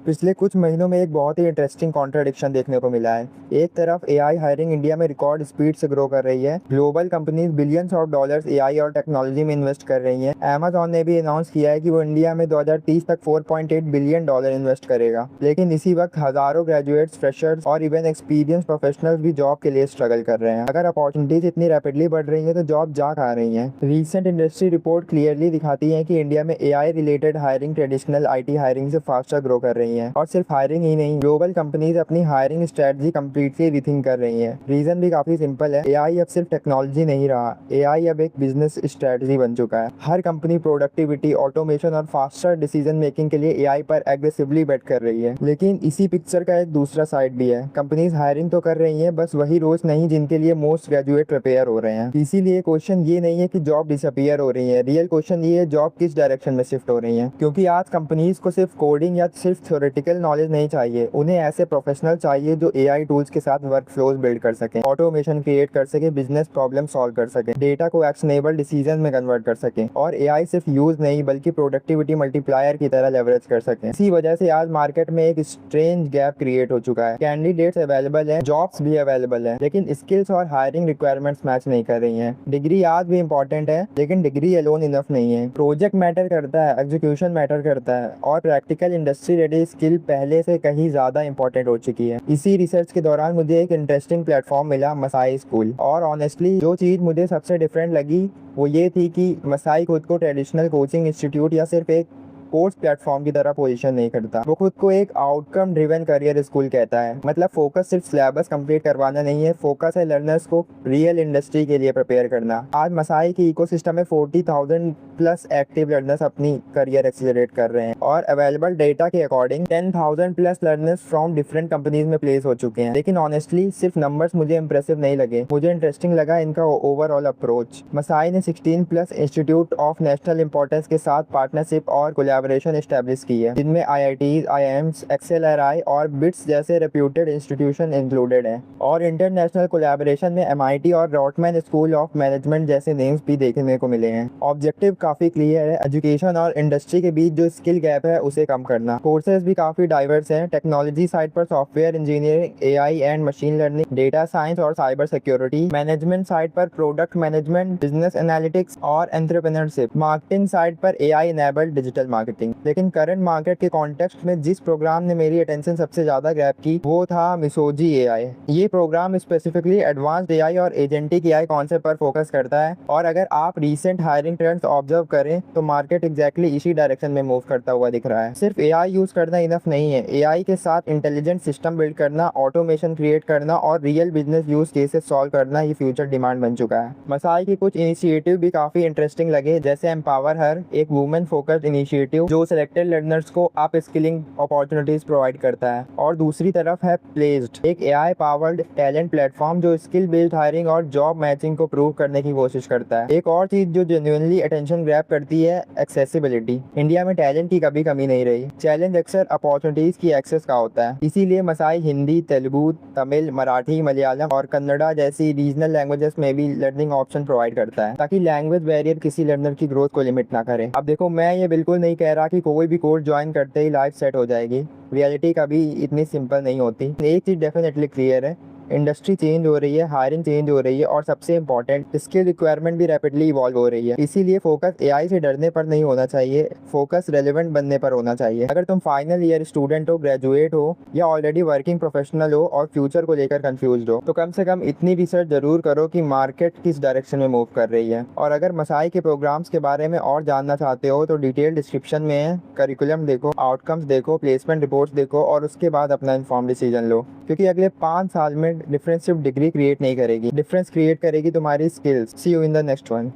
पिछले कुछ महीनों में एक बहुत ही इंटरेस्टिंग कॉन्ट्रडिक्शन देखने को मिला है। एक तरफ एआई हायरिंग इंडिया में रिकॉर्ड स्पीड से ग्रो कर रही है। Global companies billions of dollars AI और टेक्नोलॉजी में इन्वेस्ट कर रही हैं। अमेजॉन ने भी अनाउंस किया है कि वो इंडिया में 2030 तक 4.8 बिलियन डॉलर इन्वेस्ट करेगा। लेकिन इसी वक्त हजारों ग्रेजुएट्स, फ्रेशर्स और इवन एक्सपीरियंस प्रोफेशनल्स भी जॉब के लिए स्ट्रगल कर रहे हैं। अगर अपॉर्चुनिटीज इतनी रैपिडली बढ़ रही है तो जॉब जा खा रही हैं। रीसेंट इंडस्ट्री रिपोर्ट क्लियरली दिखाती है कि इंडिया में AI related hiring traditional IT hiring से फास्टर ग्रो कर रही है। और सिर्फ हायरिंग ही नहीं, ग्लोबल कंपनीज अपनी हायरिंग स्ट्रेटजी कंप्लीटली रीथिंक कर रही हैं। रीजन भी काफी सिंपल है, एआई अब सिर्फ टेक्नोलॉजी नहीं रहा, एआई अब एक बिजनेस स्ट्रेटजी बन चुका है। हर कंपनी प्रोडक्टिविटी, ऑटोमेशन और फास्टर डिसीजन मेकिंग के लिए एआई पर एग्रेसिवली बेट कर रही है। लेकिन इसी पिक्चर का एक दूसरा साइड भी है। कंपनीज हायरिंग तो कर रही हैं, बस वही रोज नहीं जिनके लिए मोस्ट ग्रेजुएट प्रिपेयर हो रहे हैं। इसीलिए क्वेश्चन ये नहीं है कि जॉब डिसअपियर हो रही है, रियल क्वेश्चन ये है जॉब किस डायरेक्शन में शिफ्ट हो रही है। क्योंकि आज कंपनीज को सिर्फ कोडिंग या सिर्फ थ्योरेटिकल नॉलेज नहीं चाहिए, उन्हें ऐसे प्रोफेशनल चाहिए जो एआई टूल्स के साथ वर्क फ्लोज बिल्ड कर सकें, ऑटोमेशन क्रिएट कर सके, बिजनेस प्रॉब्लम सॉल्व कर सके, डेटा को एक्शनेबल डिसीजन में कन्वर्ट कर सके और एआई सिर्फ यूज नहीं बल्कि प्रोडक्टिविटी मल्टीप्लायर की तरह लेवरेज कर सके। इसी वजह से आज मार्केट में एक स्ट्रेंज गैप क्रिएट हो चुका है। कैंडिडेट्स अवेलेबल है, जॉब्स भी अवेलेबल है, लेकिन स्किल्स और हायरिंग रिक्वायरमेंट्स मैच नहीं कर रही है। डिग्री आज भी इंपॉर्टेंट है, लेकिन डिग्री अलोन इनफ नहीं है। प्रोजेक्ट मैटर करता है, एग्जीक्यूशन मैटर करता है और प्रैक्टिकल इंडस्ट्री रेडी स्किल पहले से कहीं ज्यादा इंपॉर्टेंट हो चुकी है। इसी रिसर्च के दौरान मुझे एक इंटरेस्टिंग प्लेटफॉर्म मिला, मसाई स्कूल। और ऑनेस्टली जो चीज मुझे सबसे डिफरेंट लगी वो ये थी कि मसाई खुद को ट्रेडिशनल कोचिंग इंस्टीट्यूट या सिर्फ एक कोर्स प्लेटफॉर्म की तरह पोजीशन नहीं करता। वो खुद को एक आउटकम ड्रिवन करियर स्कूल कहता है। मतलब फोकस सिर्फ सिलेबस कंप्लीट करवाना नहीं है, फोकस है लर्नर्स को रियल इंडस्ट्री के लिए प्रिपेयर करना। आज मसाई की इकोसिस्टम में 40,000 प्लस एक्टिव लर्नर्स अपनी करियर एक्सीलरेट कर रहे हैं और अवेलेबल डेटा के according 10,000 plus learners from different companies में प्लेस हो चुके हैं। लेकिन ऑनेस्टली सिर्फ नंबर्स मुझे इंप्रेसिव नहीं लगे, मुझे इंटरेस्टिंग लगा इनका ओवरऑल अप्रोच। मसाई ने 16 plus institute of national importance के साथ पार्टनरशिप और कोलैबोरेशन एस्टैब्लिश की है, जिनमें IITs, IIMs, XLRI और बिट्स जैसे रेप्यूटेड इंस्टीट्यूशन इंक्लूडेड हैं। और इंटरनेशनल कोलैबोरेशन में MIT और रॉटमैन स्कूल ऑफ मैनेजमेंट जैसे नेम्स भी देखने को मिले हैं। ऑब्जेक्टिव काफी क्लियर है, एजुकेशन और इंडस्ट्री के बीच जो स्किल गैप है उसे कम करना। कोर्सेज भी काफी डाइवर्स हैं, टेक्नोलॉजी साइड पर software engineering, AI and machine learning, data science और साइबर सिक्योरिटी, मैनेजमेंट साइड पर प्रोडक्ट मैनेजमेंट, बिजनेस एनालिटिक्स और एंटरप्रेन्योरशिप, मार्केटिंग साइड पर AI इनेबल्ड डिजिटल मार्केटिंग। लेकिन करंट मार्केट के कॉन्टेक्स्ट में जिस प्रोग्राम ने मेरी अटेंशन सबसे ज्यादा ग्रैब की वो था मिसोजी AI। ये प्रोग्राम स्पेसिफिकली एडवांस्ड AI और एजेंटिक AI कॉन्सेप्ट पर फोकस करता है। और अगर आप रीसेंट हायरिंग ट्रेंड्स ऑब्जर्व करें तो मार्केट एग्जैक्टली इसी डायरेक्शन में मूव करता हुआ दिख रहा है। सिर्फ AI यूज करना इनफ नहीं है, AI के साथ इंटेलिजेंट सिस्टम बिल्ड करना, ऑटोमेशन क्रिएट करना और real business use cases solve करना ये फ्यूचर डिमांड बन चुका है। मसाई की कुछ इनिशिएटिव भी काफी इंटरेस्टिंग लगे, जैसे एम्पावर हर, एक वुमेन फोकस्ड इनिशिएटिव जो सिलेक्टेड लर्नर्स को अप स्किलिंग अपॉर्चुनिटीज प्रोवाइड करता है। और दूसरी तरफ है प्लेस्ड, एक AI पावर्ड टैलेंट प्लेटफॉर्म जो स्किल बेस्ड हायरिंग और जॉब मैचिंग को प्रूव करने की कोशिश करता है। एक और चीज जो जेन्युइनली अटेंशन ग्रैब करती है, एक्सेसिबिलिटी। इंडिया में टैलेंट की कभी कमी नहीं रही, चैलेंज अक्सर अपॉर्चुनिटीज की एक्सेस का होता है। इसीलिए मसाई हिंदी, तेलुगु, तमिल, मराठी, मलयालम और कन्नड़ा जैसी रीजनल लैंग्वेजेस में भी लर्निंग ऑप्शन प्रोवाइड करता है, ताकि लैंग्वेज बैरियर किसी लर्नर की ग्रोथ को लिमिट ना करे। अब देखो, मैं ये बिल्कुल नहीं कह रहा कि कोई भी कोर्स ज्वाइन करते ही लाइफ सेट हो जाएगी, रियलिटी कभी इतनी सिंपल नहीं होती। एक चीज डेफिनेटली क्लियर है, इंडस्ट्री चेंज हो रही है, हायरिंग चेंज हो रही है और सबसे इंपॉर्टेंट स्किल रिक्वायरमेंट भी रैपिडली इवॉल्व हो रही है। इसीलिए फोकस AI से डरने पर नहीं होना चाहिए, फोकस रेलेवेंट बनने पर होना चाहिए। अगर तुम फाइनल ईयर स्टूडेंट हो, ग्रेजुएट हो या ऑलरेडी वर्किंग प्रोफेशनल हो और फ्यूचर को लेकर कंफ्यूज्ड हो, तो कम से कम इतनी रिसर्च जरूर करो कि मार्केट किस डायरेक्शन में मूव कर रही है। और अगर मसाई के प्रोग्राम्स के बारे में और जानना चाहते हो तो डिटेल डिस्क्रिप्शन में है, करिकुलम देखो, आउटकम्स देखो, प्लेसमेंट रिपोर्ट्स देखो और उसके बाद अपना इन्फॉर्म डिसीजन लो। क्योंकि अगले 5 साल में डिफरेंस सिर्फ डिग्री क्रिएट नहीं करेगी, डिफरेंस क्रिएट करेगी तुम्हारी skills. See you in the next one.